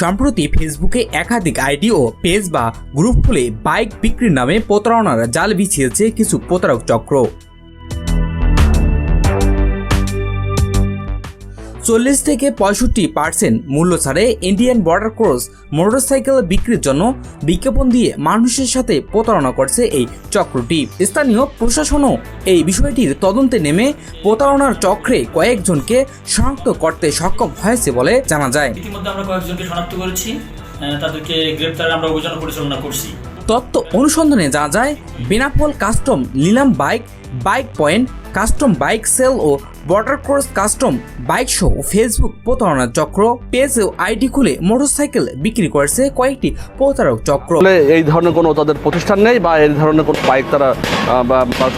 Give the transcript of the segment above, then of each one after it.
সম্প্রতি ফেসবুকে একাধিক আইডি ও পেজ বা গ্রুপ খুলে বাইক বিক্রির নামে প্রতারণার জাল বিছিয়েছে কিছু প্রতারক চক্র। 40 থেকে 65% মূল্য ছাড়ে ইন্ডিয়ান বর্ডার ক্রস মোটরসাইকেল বিক্রির জন্য বিজ্ঞাপন দিয়ে মানুষের সাথে প্রতারণা করছে এই চক্রটি। স্থানীয় প্রশাসনও এই বিষয়টির তদন্তে নেমে প্রতারণার চক্রে কয়েকজনকে শনাক্ত করতে সক্ষম হয়েছে বলে জানা যায়। ইতিমধ্যে আমরা কয়েকজনকে শনাক্ত করেছি, তাদেরকে গ্রেপ্তারে আমরা অভিযান পরিচালনা করছি। তথ্য অনুসন্ধানে জানা যায় বেনাপোল কাস্টম নিলাম bike, bike point, custom bike sale ও বর্ডার ক্রস কাস্টম বাইক সহ ফেসবুক প্রতারণার চক্র পেজ ও আইডি খুলে মোটরসাইকেল বিক্রি করেছে কয়েকটি প্রতারক চক্র। এই ধরনের কোনো তাদের প্রতিষ্ঠান নেই বা এই ধরনের কোনো বাইক তারা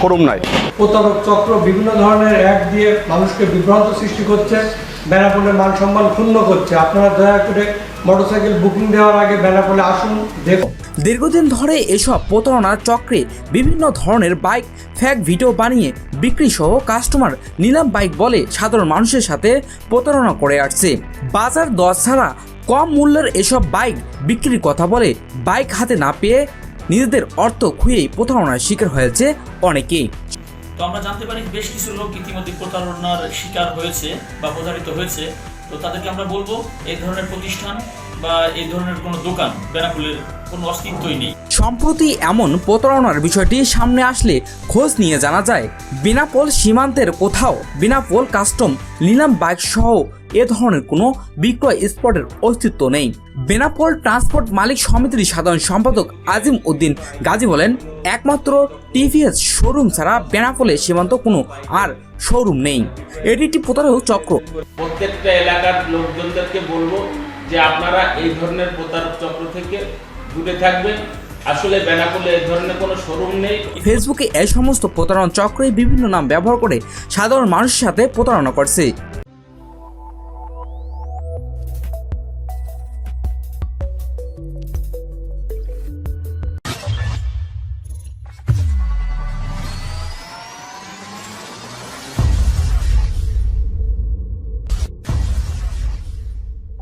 শোরুম নাই। প্রতারক চক্র বিভিন্ন ধরনের অ্যাড দিয়ে মানুষকে বিভ্রান্ত সৃষ্টি করছে, বেনাপোলের মান সম্মান ক্ষুণ্ণ করছে। আপনারা দয়া করে মোটরসাইকেল বুকিং দেওয়ার আগে বেনাপোলে আসুন, দেখুন। দীর্ঘদিন ধরে এসব প্রতারণার চক্রে বিভিন্ন ধরনের বাইক ফ্যাক ভিডিও বানিয়ে বিক্রি সহ কাস্টমার নিলাম বাইক বলে সাধারণ মানুষের সাথে প্রতারণা করে আসছে। বাজার দর ছাড়া কম মূল্যের এসব বাইক বিক্রির কথা বলে বাইক হাতে না পেয়ে নিজেদের অর্থ খুইয়েই প্রতারণার শিকার হয়েছে অনেকেই। তো আমরা জানতে পারি বেশ কিছু লোক ইতিমধ্যে প্রতারণার শিকার হয়েছে বা প্রতারিত হয়েছে। তো তাদেরকে আমরা বলবো এই ধরনের প্রতিষ্ঠান বা এই ধরনের কোনো দোকান বেনাপোলের কোনো অস্তিত্বই নেই। সম্প্রতি এমন প্রতারণার বিষয়টি সামনে আসলে খোঁজ নিয়ে জানা যায় বেনাপোল সীমান্তের কোথাও বেনাপোল কাস্টম নিলাম বাইক সহ এ ধরনের কোনো বিক্রয় স্পটের অস্তিত্ব নেই। বেনাপোল ট্রান্সপোর্ট মালিক সমিতির সাধারণ সম্পাদক আজিম উদ্দিন গাজী বলেন, একমাত্র টিভিএস শোরুম ছাড়া বেনাপোলে সীমান্ত কোনো আর শোরুম নেই। এটি একটি প্রতারক চক্র। প্রত্যেকটা এলাকার লোকজনদেরকে বলবো যে আপনারা এই ধরনের প্রতারক চক্র থেকে দূরে থাকবেন। আসলে বেনাপোলে এই ধরনের কোনো শোরুম নেই। ফেসবুকে এই সমস্ত প্রতারণা চক্রে বিভিন্ন নাম ব্যবহার করে সাধারণ মানুষের সাথে প্রতারণা করছে।